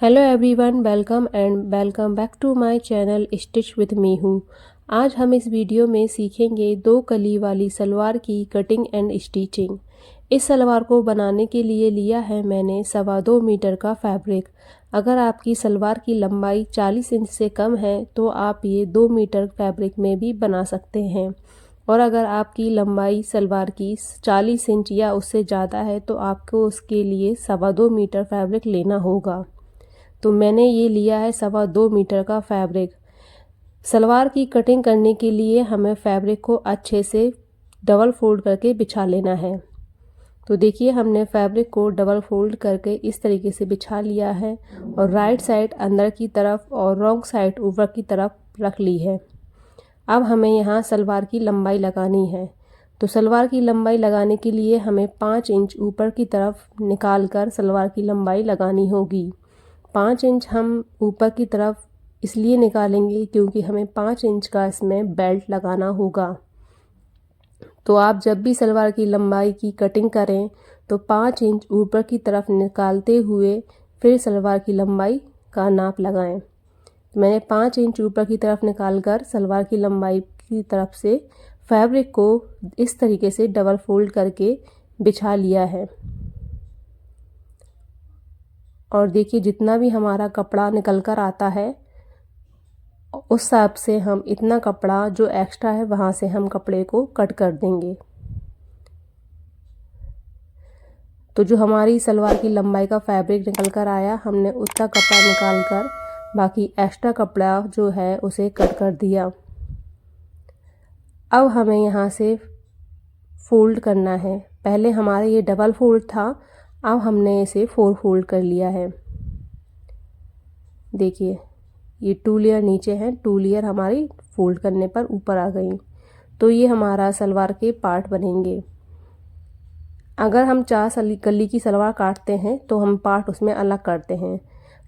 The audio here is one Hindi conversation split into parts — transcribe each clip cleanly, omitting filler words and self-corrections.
Hello everyone, welcome back to my channel stitch with me हूँ। आज हम इस वीडियो में सीखेंगे दो कली वाली सलवार की कटिंग एंड स्टिचिंग। इस सलवार को बनाने के लिए लिया है मैंने 2.25 मीटर का फैब्रिक। अगर आपकी सलवार की लंबाई 40 इंच से कम है तो आप ये 2 मीटर फैब्रिक में भी बना सकते हैं, और अगर आपकी लंबाई सलवार की 40 इंच या उससे ज़्यादा है तो आपको उसके लिए 2.25 मीटर फैब्रिक लेना होगा। तो मैंने ये लिया है 2.25 मीटर का फैब्रिक। सलवार की कटिंग करने के लिए हमें फैब्रिक को अच्छे से डबल फोल्ड करके बिछा लेना है। तो देखिए, हमने फैब्रिक को डबल फोल्ड करके इस तरीके से बिछा लिया है और राइट साइड अंदर की तरफ और रॉन्ग साइड ऊपर की तरफ रख ली है। अब हमें यहाँ सलवार की लंबाई लगानी है। तो सलवार की लंबाई लगाने के लिए हमें 5 इंच ऊपर की तरफ निकाल कर सलवार की लंबाई लगानी होगी। 5 इंच हम ऊपर की तरफ इसलिए निकालेंगे क्योंकि हमें 5 इंच का इसमें बेल्ट लगाना होगा। तो आप जब भी सलवार की लंबाई की कटिंग करें तो 5 इंच ऊपर की तरफ निकालते हुए फिर सलवार की लंबाई का नाप लगाएं। तो मैंने 5 इंच ऊपर की तरफ निकालकर सलवार की लंबाई की तरफ से फैब्रिक को इस तरीके से डबल फोल्ड करके बिछा लिया है। और देखिए, जितना भी हमारा कपड़ा निकल कर आता है उस हिसाब से हम इतना कपड़ा जो एक्स्ट्रा है वहाँ से हम कपड़े को कट कर देंगे। तो जो हमारी सलवार की लंबाई का फैब्रिक निकल कर आया, हमने उतना कपड़ा निकाल कर बाकी एक्स्ट्रा कपड़ा जो है उसे कट कर दिया। अब हमें यहाँ से फोल्ड करना है। पहले हमारा ये डबल फोल्ड था, अब हमने इसे 4 फोल्ड कर लिया है। देखिए, ये 2 लेयर नीचे हैं, 2 लेयर हमारी फोल्ड करने पर ऊपर आ गई। तो ये हमारा सलवार के पार्ट बनेंगे। अगर हम 4 कली की सलवार काटते हैं तो हम पार्ट उसमें अलग करते हैं,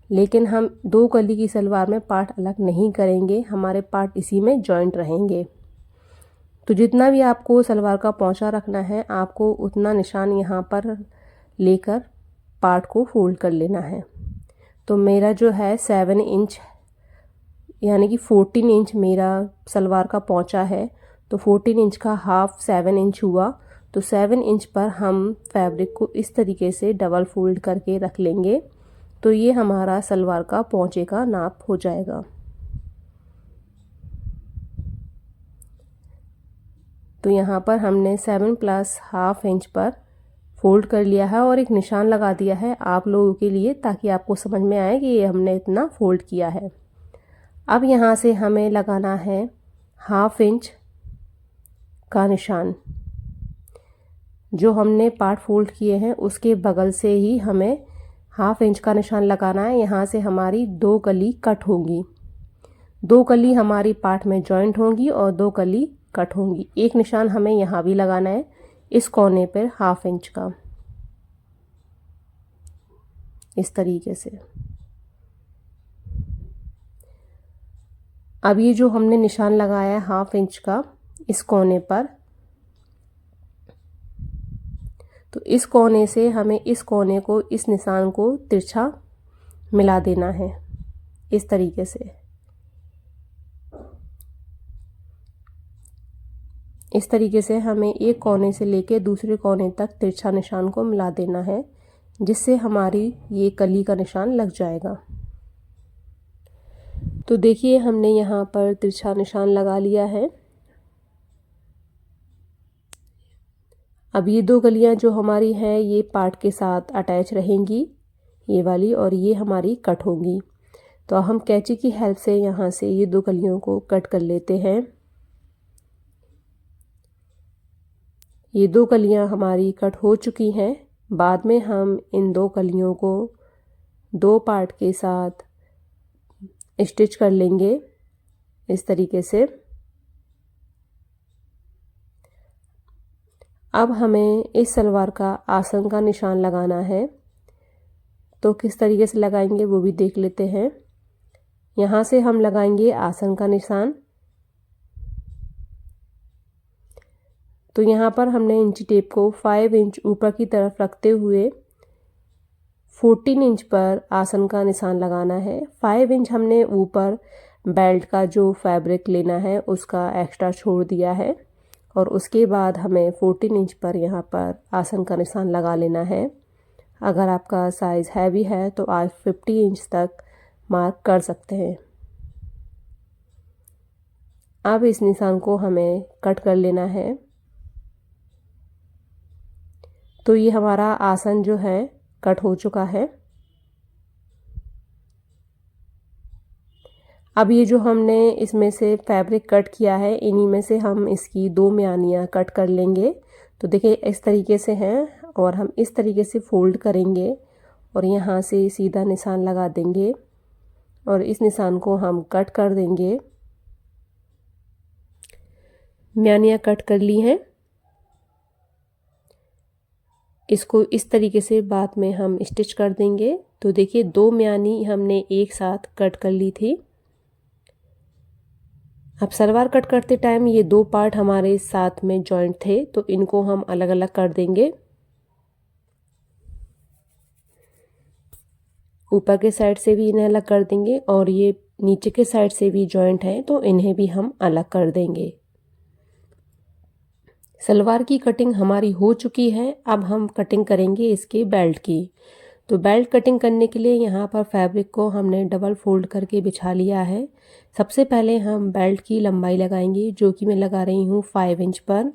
लेकिन हम 2 कली की सलवार में पार्ट अलग नहीं करेंगे, हमारे पार्ट इसी में जॉइंट रहेंगे। तो जितना भी आपको सलवार का पोंचा रखना है, आपको उतना निशान यहाँ पर लेकर पार्ट को फोल्ड कर लेना है। तो मेरा जो है 7 इंच यानी कि 14 इंच मेरा सलवार का पोंचा है। तो 14 इंच का हाफ 7 इंच हुआ। तो 7 इंच पर हम फैब्रिक को इस तरीके से डबल फोल्ड करके रख लेंगे। तो ये हमारा सलवार का पोंचे का नाप हो जाएगा। तो यहाँ पर हमने 7 प्लस हाफ इंच पर फोल्ड कर लिया है और एक निशान लगा दिया है आप लोगों के लिए, ताकि आपको समझ में आए कि ये हमने इतना फोल्ड किया है। अब यहाँ से हमें लगाना है हाफ इंच का निशान। जो हमने पार्ट फोल्ड किए हैं उसके बगल से ही हमें हाफ इंच का निशान लगाना है। यहाँ से हमारी 2 कली कट होंगी, 2 कली हमारी पार्ट में जॉइंट होंगी और 2 कली कट होंगी। एक निशान हमें यहाँ भी लगाना है, इस कोने पर हाफ इंच का, इस तरीके से। अब ये जो हमने निशान लगाया है हाफ इंच का इस कोने पर, तो इस कोने से हमें इस कोने को, इस निशान को तिरछा मिला देना है इस तरीके से। इस तरीके से हमें एक कोने से लेके दूसरे कोने तक तिरछा निशान को मिला देना है, जिससे हमारी ये कली का निशान लग जाएगा। तो देखिए, हमने यहाँ पर तिरछा निशान लगा लिया है। अब ये 2 कलियाँ जो हमारी हैं ये पार्ट के साथ अटैच रहेंगी, ये वाली, और ये हमारी कट होंगी। तो हम कैंची की हेल्प से यहाँ से ये 2 कलियों को कट कर लेते हैं। ये 2 कलियाँ हमारी कट हो चुकी हैं। बाद में हम इन 2 कलियों को 2 पार्ट के साथ स्टिच कर लेंगे इस तरीके से। अब हमें इस सलवार का आसन का निशान लगाना है। तो किस तरीके से लगाएंगे वो भी देख लेते हैं। यहाँ से हम लगाएंगे आसन का निशान। तो यहाँ पर हमने इंची टेप को 5 इंच ऊपर की तरफ रखते हुए 14 इंच पर आसन का निशान लगाना है। 5 इंच हमने ऊपर बेल्ट का जो फैब्रिक लेना है उसका एक्स्ट्रा छोड़ दिया है और उसके बाद हमें 14 इंच पर यहाँ पर आसन का निशान लगा लेना है। अगर आपका साइज़ हैवी है तो आप 50 इंच तक मार्क कर सकते हैं। अब इस निशान को हमें कट कर लेना है। तो ये हमारा आसन जो है कट हो चुका है। अब ये जो हमने इसमें से फैब्रिक कट किया है इन्हीं में से हम इसकी 2 म्यानियाँ कट कर लेंगे। तो देखिए इस तरीके से हैं और हम इस तरीके से फोल्ड करेंगे और यहाँ से सीधा निशान लगा देंगे और इस निशान को हम कट कर देंगे। म्यानियाँ कट कर ली हैं। इसको इस तरीके से बाद में हम स्टिच कर देंगे। तो देखिए 2 म्यानी हमने एक साथ कट कर ली थी। अब सलवार कट करते टाइम ये 2 पार्ट हमारे साथ में जॉइंट थे तो इनको हम अलग अलग कर देंगे। ऊपर के साइड से भी इन्हें अलग कर देंगे और ये नीचे के साइड से भी जॉइंट हैं तो इन्हें भी हम अलग कर देंगे। सलवार की कटिंग हमारी हो चुकी है। अब हम कटिंग करेंगे इसके बेल्ट की। तो बेल्ट कटिंग करने के लिए यहाँ पर फैब्रिक को हमने डबल फोल्ड करके बिछा लिया है। सबसे पहले हम बेल्ट की लंबाई लगाएंगे जो कि मैं लगा रही हूँ 5 इंच पर।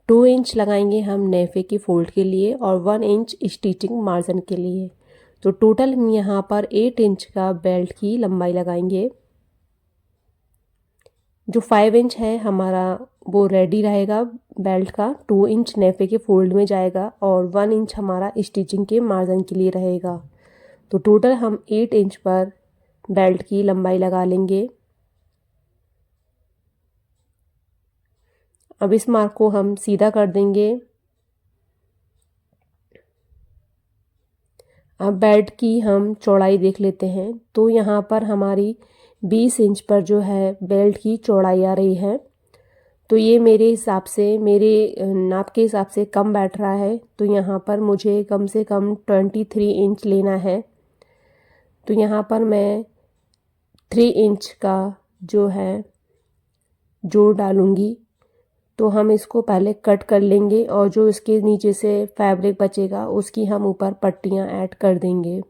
2 इंच लगाएंगे हम नेफे के फोल्ड के लिए और 1 इंच स्टिचिंग मार्जिन के लिए। तो टोटल हम यहाँ पर 8 इंच का बेल्ट की लंबाई लगाएंगे। जो 5 इंच है हमारा वो रेडी रहेगा बेल्ट का, 2 इंच नेफे के फोल्ड में जाएगा और 1 इंच हमारा स्टिचिंग के मार्जिन के लिए रहेगा। तो टोटल हम 8 इंच पर बेल्ट की लंबाई लगा लेंगे। अब इस मार्क को हम सीधा कर देंगे। अब बेल्ट की हम चौड़ाई देख लेते हैं। तो यहाँ पर हमारी 20 इंच पर जो है बेल्ट की चौड़ाई आ रही है। तो ये मेरे हिसाब से, मेरे नाप के हिसाब से कम बैठ रहा है। तो यहाँ पर मुझे कम से कम 23 इंच लेना है। तो यहाँ पर मैं 3 इंच का जो है जोड़ डालूंगी। तो हम इसको पहले कट कर लेंगे और जो इसके नीचे से फैब्रिक बचेगा उसकी हम ऊपर पट्टियाँ ऐड कर देंगे।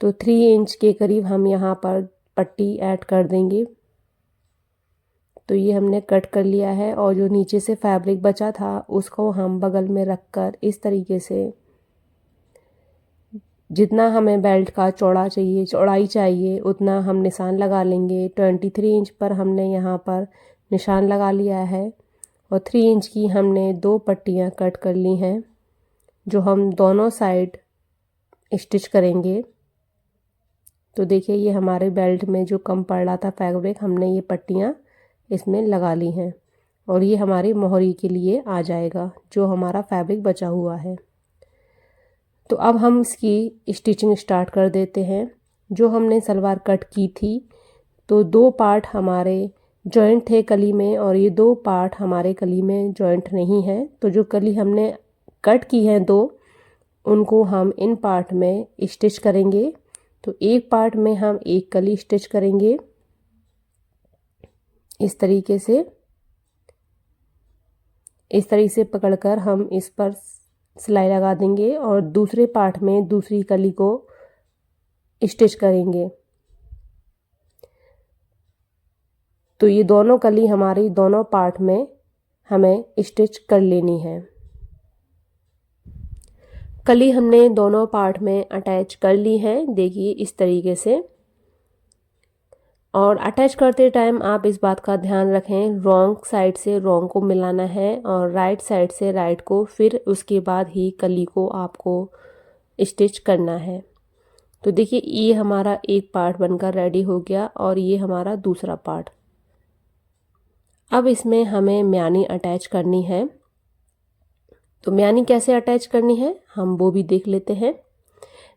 तो 3 इंच के करीब हम यहाँ पर पट्टी ऐड कर देंगे। तो ये हमने कट कर लिया है और जो नीचे से फैब्रिक बचा था उसको हम बगल में रखकर इस तरीके से जितना हमें बेल्ट का चौड़ाई चाहिए उतना हम निशान लगा लेंगे। 23 इंच पर हमने यहाँ पर निशान लगा लिया है और 3 इंच की हमने 2 पट्टियाँ कट कर ली हैं जो हम दोनों साइड स्टिच करेंगे। तो देखिए ये हमारे बेल्ट में जो कम पड़ रहा था फैब्रिक, हमने ये पट्टियाँ इसमें लगा ली हैं और ये हमारी मोहरी के लिए आ जाएगा जो हमारा फैब्रिक बचा हुआ है। तो अब हम इसकी स्टिचिंग स्टार्ट कर देते हैं। जो हमने सलवार कट की थी तो 2 पार्ट हमारे जॉइंट थे कली में और ये 2 पार्ट हमारे कली में जॉइंट नहीं है। तो जो कली हमने कट की हैं 2, उनको हम इन पार्ट में स्टिच करेंगे। तो एक पार्ट में हम एक कली स्टिच करेंगे इस तरीके से पकड़कर हम इस पर सिलाई लगा देंगे और दूसरे पार्ट में दूसरी कली को स्टिच करेंगे। तो ये दोनों कली हमारी दोनों पार्ट में हमें स्टिच कर लेनी है। कली हमने दोनों पार्ट में अटैच कर ली है, देखिए इस तरीके से। और अटैच करते टाइम आप इस बात का ध्यान रखें, रॉन्ग साइड से रॉन्ग को मिलाना है और राइट साइड से राइट को, फिर उसके बाद ही कली को आपको स्टिच करना है। तो देखिए ये हमारा एक पार्ट बनकर रेडी हो गया और ये हमारा दूसरा पार्ट। अब इसमें हमें म्यानी अटैच करनी है। तो म्यानी कैसे अटैच करनी है हम वो भी देख लेते हैं।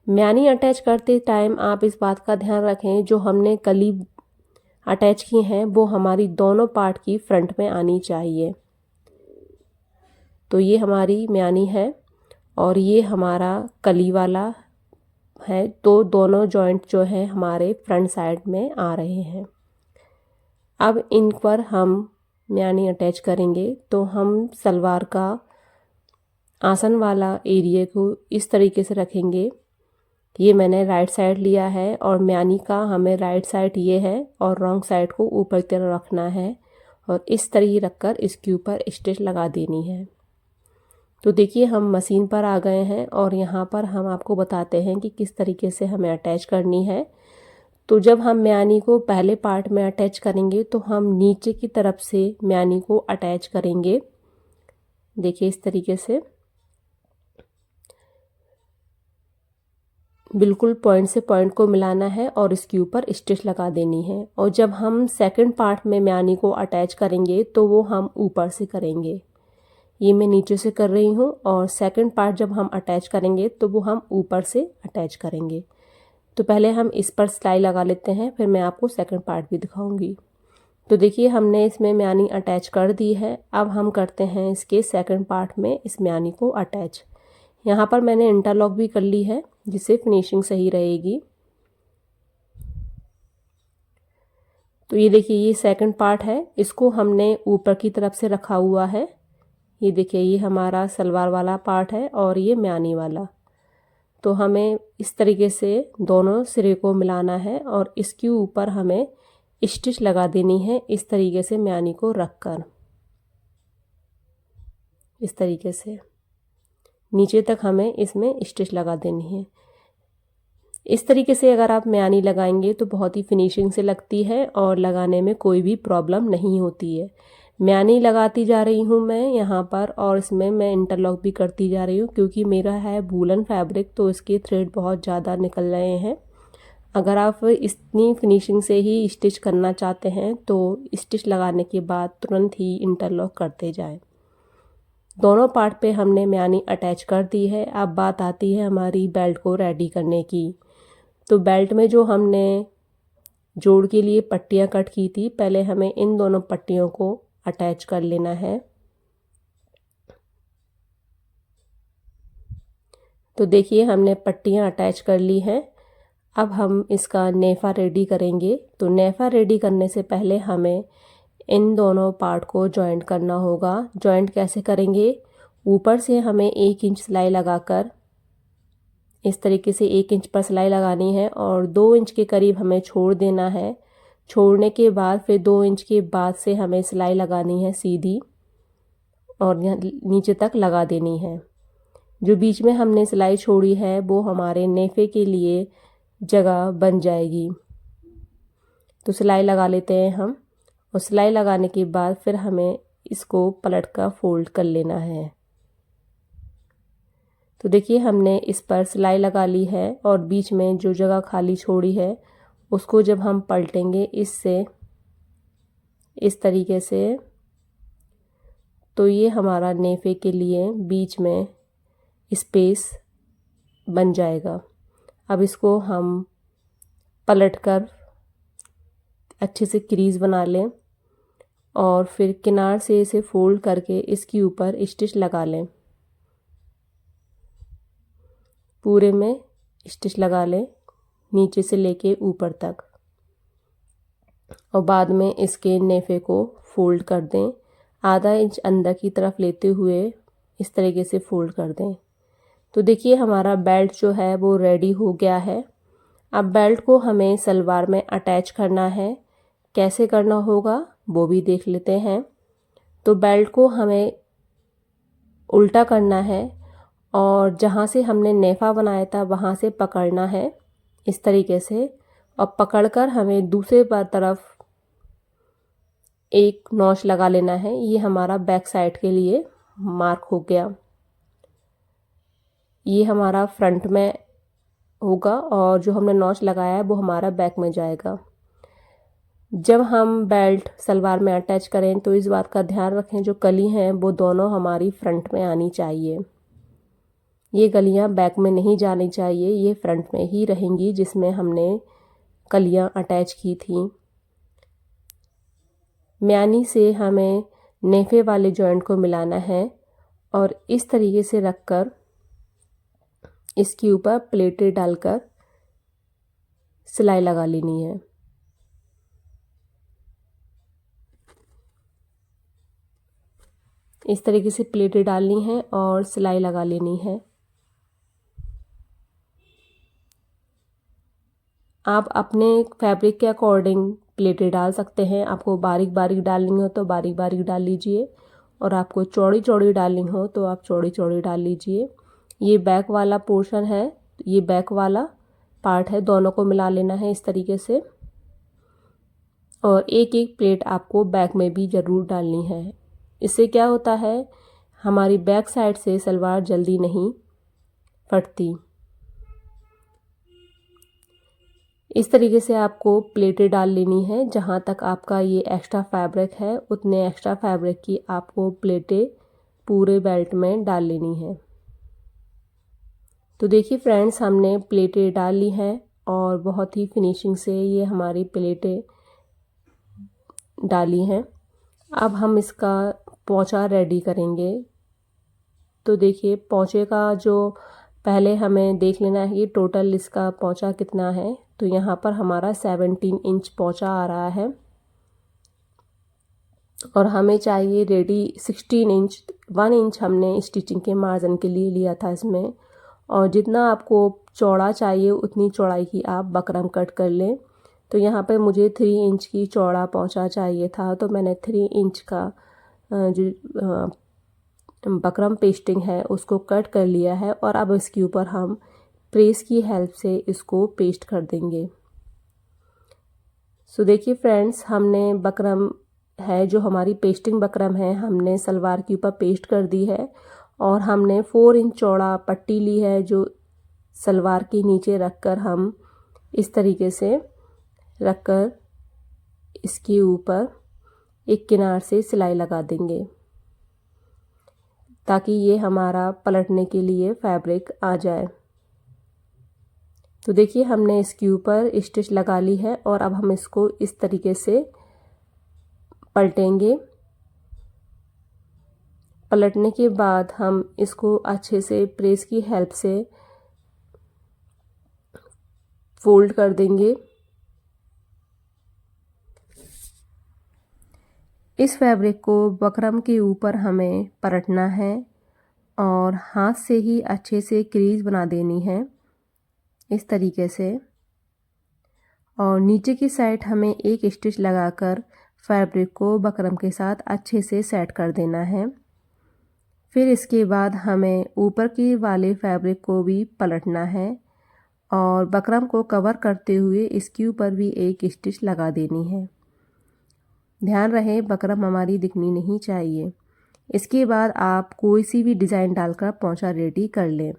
म्यानी अटैच करते टाइम आप इस बात का ध्यान रखें, जो हमने कली अटैच की हैं वो हमारी दोनों पार्ट की फ्रंट में आनी चाहिए। तो ये हमारी म्यानी है और ये हमारा कली वाला है, तो दोनों जॉइंट जो है हमारे फ्रंट साइड में आ रहे हैं। अब इन पर हम म्यानी अटैच करेंगे। तो हम सलवार का आसन वाला एरिया को इस तरीके से रखेंगे। ये मैंने राइट साइड लिया है और म्यानी का हमें राइट साइड ये है और रॉन्ग साइड को ऊपर की तरफ रखना है और इस तरीके रखकर इसके ऊपर स्टिच लगा देनी है। तो देखिए हम मशीन पर आ गए हैं और यहाँ पर हम आपको बताते हैं कि किस तरीके से हमें अटैच करनी है। तो जब हम म्यानी को पहले पार्ट में अटैच करेंगे तो हम नीचे की तरफ से म्यानी को अटैच करेंगे। देखिए इस तरीके से बिल्कुल पॉइंट से पॉइंट को मिलाना है और इसके ऊपर स्टिच लगा देनी है। और जब हम सेकंड पार्ट में म्यानी को अटैच करेंगे तो वो हम ऊपर से करेंगे। ये मैं नीचे से कर रही हूँ और सेकंड पार्ट जब हम अटैच करेंगे तो वो हम ऊपर से अटैच करेंगे। तो पहले हम इस पर सिलाई लगा लेते हैं, फिर मैं आपको सेकंड पार्ट भी दिखाऊंगी। तो देखिए हमने इसमें म्यानी अटैच कर दी है। अब हम करते हैं इसके सेकंड पार्ट में इस म्यानी को अटैच। यहाँ पर मैंने इंटरलॉक भी कर ली है जिससे फिनिशिंग सही रहेगी। तो ये देखिए ये सेकंड पार्ट है, इसको हमने ऊपर की तरफ से रखा हुआ है। ये देखिए ये हमारा सलवार वाला पार्ट है और ये म्यानी वाला। तो हमें इस तरीके से दोनों सिरे को मिलाना है और इसके ऊपर हमें स्टिच लगा देनी है इस तरीके से म्यानी को रखकर। इस तरीके से नीचे तक हमें इसमें स्टिच लगा देनी है। इस तरीके से अगर आप म्यानी लगाएंगे तो बहुत ही फिनिशिंग से लगती है और लगाने में कोई भी प्रॉब्लम नहीं होती है। म्यानी लगाती जा रही हूँ मैं यहाँ पर और इसमें मैं इंटरलॉक भी करती जा रही हूँ क्योंकि मेरा है वूलन फैब्रिक, तो इसके थ्रेड बहुत ज़्यादा निकल रहे हैं। अगर आप इतनी फिनिशिंग से ही स्टिच करना चाहते हैं तो स्टिच लगाने के बाद तुरंत ही इंटरलॉक करते जाएं। दोनों पार्ट पे हमने म्यानी अटैच कर दी है। अब बात आती है हमारी बेल्ट को रेडी करने की। तो बेल्ट में जो हमने जोड़ के लिए पट्टियाँ कट की थी, पहले हमें इन दोनों पट्टियों को अटैच कर लेना है। तो देखिए हमने पट्टियाँ अटैच कर ली हैं। अब हम इसका नेफा रेडी करेंगे। तो नेफा रेडी करने से पहले हमें इन दोनों पार्ट को जॉइंट करना होगा। जॉइंट कैसे करेंगे? ऊपर से हमें 1 इंच सिलाई लगाकर इस तरीके से 1 इंच पर सिलाई लगानी है और 2 इंच के करीब हमें छोड़ देना है। छोड़ने के बाद फिर 2 इंच के बाद से हमें सिलाई लगानी है सीधी और नीचे तक लगा देनी है। जो बीच में हमने सिलाई छोड़ी है वो हमारे नेफे के लिए जगह बन जाएगी। तो सिलाई लगा लेते हैं हम और सिलाई लगाने के बाद फिर हमें इसको पलट कर फोल्ड कर लेना है। तो देखिए हमने इस पर सिलाई लगा ली है और बीच में जो जगह खाली छोड़ी है उसको जब हम पलटेंगे इससे इस तरीके से, तो ये हमारा नेफे के लिए बीच में स्पेस बन जाएगा। अब इसको हम पलटकर अच्छे से क्रीज बना लें और फिर किनार से इसे फोल्ड करके इसके ऊपर स्टिच लगा लें। पूरे में स्टिच लगा लें नीचे से लेके ऊपर तक और बाद में इसके नेफे को फोल्ड कर दें। आधा इंच अंदर की तरफ लेते हुए इस तरीके से फोल्ड कर दें। तो देखिए हमारा बेल्ट जो है वो रेडी हो गया है। अब बेल्ट को हमें सलवार में अटैच करना है। कैसे करना होगा वो भी देख लेते हैं। तो बेल्ट को हमें उल्टा करना है और जहाँ से हमने नेफा बनाया था वहाँ से पकड़ना है इस तरीके से और पकड़कर हमें दूसरे तरफ एक नॉच लगा लेना है। ये हमारा बैक साइड के लिए मार्क हो गया। ये हमारा फ्रंट में होगा और जो हमने नॉच लगाया है वो हमारा बैक में जाएगा। जब हम बेल्ट सलवार में अटैच करें तो इस बात का ध्यान रखें जो कली हैं वो दोनों हमारी फ्रंट में आनी चाहिए। ये कलियां बैक में नहीं जानी चाहिए, ये फ्रंट में ही रहेंगी जिसमें हमने कलियां अटैच की थी। म्यानी से हमें नेफे वाले जॉइंट को मिलाना है और इस तरीके से रखकर इसके ऊपर प्लेटें डालकर सिलाई लगा लेनी है। इस तरीके से प्लेटें डालनी है और सिलाई लगा लेनी है। आप अपने फैब्रिक के अकॉर्डिंग प्लेटें डाल सकते हैं। आपको बारीक बारीक डालनी हो तो बारीक बारीक डाल लीजिए, और आपको चौड़ी चौड़ी डालनी हो तो आप चौड़ी चौड़ी डाल लीजिए। ये बैक वाला पोर्शन है, ये बैक वाला पार्ट है, दोनों को मिला लेना है इस तरीके से। और एक एक प्लेट आपको बैक में भी ज़रूर डालनी है। इससे क्या होता है, हमारी बैक साइड से सलवार जल्दी नहीं फटती। इस तरीके से आपको प्लेटें डाल लेनी है। जहाँ तक आपका ये एक्स्ट्रा फैब्रिक है उतने एक्स्ट्रा फैब्रिक की आपको प्लेटें पूरे बेल्ट में डाल लेनी है। तो देखिए फ्रेंड्स, हमने प्लेटें डाल ली हैं और बहुत ही फिनिशिंग से ये हमारी प्लेटें डाली हैं। अब हम इसका पोंचा रेडी करेंगे। तो देखिए पोंचे का जो पहले हमें देख लेना है कि टोटल इसका पोंचा कितना है। तो यहाँ पर हमारा 17 इंच पोंचा आ रहा है और हमें चाहिए रेडी 16 इंच। 1 इंच हमने स्टिचिंग के मार्जिन के लिए लिया था इसमें, और जितना आपको चौड़ा चाहिए उतनी चौड़ाई की आप बकरम कट कर लें। तो यहाँ पे मुझे 3 इंच की चौड़ा पोंचा चाहिए था, तो मैंने 3 इंच का जो बकरम पेस्टिंग है उसको कट कर लिया है। और अब इसके ऊपर हम प्रेस की हेल्प से इसको पेस्ट कर देंगे। सो देखिए फ्रेंड्स, हमने बकरम है जो हमारी पेस्टिंग बकरम है हमने सलवार के ऊपर पेस्ट कर दी है। और हमने 4 इंच चौड़ा पट्टी ली है जो सलवार के नीचे रखकर हम इस तरीके से रखकर इसके ऊपर एक किनार से सिलाई लगा देंगे ताकि ये हमारा पलटने के लिए फैब्रिक आ जाए। तो देखिए हमने इसके ऊपर स्टिच लगा ली है और अब हम इसको इस तरीके से पलटेंगे। पलटने के बाद हम इसको अच्छे से प्रेस की हेल्प से फोल्ड कर देंगे। इस फैब्रिक को बकरम के ऊपर हमें पलटना है और हाथ से ही अच्छे से क्रीज बना देनी है इस तरीके से। और नीचे की साइड हमें एक स्टिच लगाकर फैब्रिक को बकरम के साथ अच्छे से सेट कर देना है। फिर इसके बाद हमें ऊपर की वाले फैब्रिक को भी पलटना है और बकरम को कवर करते हुए इसके ऊपर भी एक स्टिच लगा देनी है। ध्यान रहे बकरम हमारी दिखनी नहीं चाहिए। इसके बाद आप कोई सी भी डिज़ाइन डालकर पोंचा रेडी कर लें।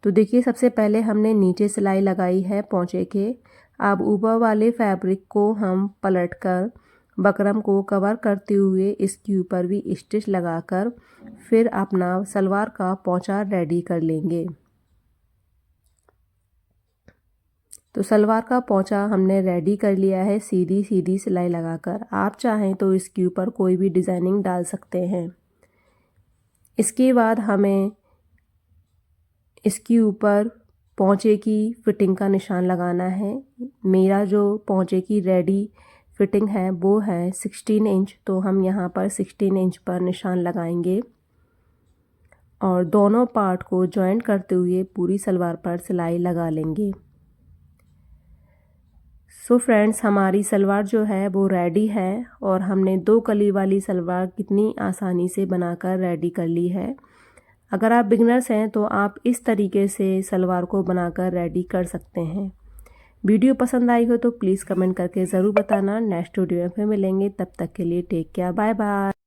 तो देखिए सबसे पहले हमने नीचे सिलाई लगाई है पोंचे के। अब ऊपर वाले फैब्रिक को हम पलटकर बकरम को कवर करते हुए इसके ऊपर भी स्टिच लगाकर फिर अपना सलवार का पोंचा रेडी कर लेंगे। तो सलवार का पोंचा हमने रेडी कर लिया है सीधी सीधी सिलाई लगाकर। आप चाहें तो इसके ऊपर कोई भी डिज़ाइनिंग डाल सकते हैं। इसके बाद हमें इसके ऊपर पोंचे की फिटिंग का निशान लगाना है। मेरा जो पोंचे की रेडी फिटिंग है वो है 16 इंच, तो हम यहाँ पर 16 इंच पर निशान लगाएंगे और दोनों पार्ट को जॉइंट करते हुए पूरी सलवार पर सिलाई लगा लेंगे। सो फ्रेंड्स, हमारी सलवार जो है वो रेडी है और हमने 2 कली वाली सलवार कितनी आसानी से बनाकर रेडी कर ली है। अगर आप बिगनर्स हैं तो आप इस तरीके से सलवार को बनाकर रेडी कर सकते हैं। वीडियो पसंद आई हो तो प्लीज़ कमेंट करके ज़रूर बताना। नेक्स्ट वीडियो में फिर मिलेंगे, तब तक के लिए टेक केयर, बाय बाय।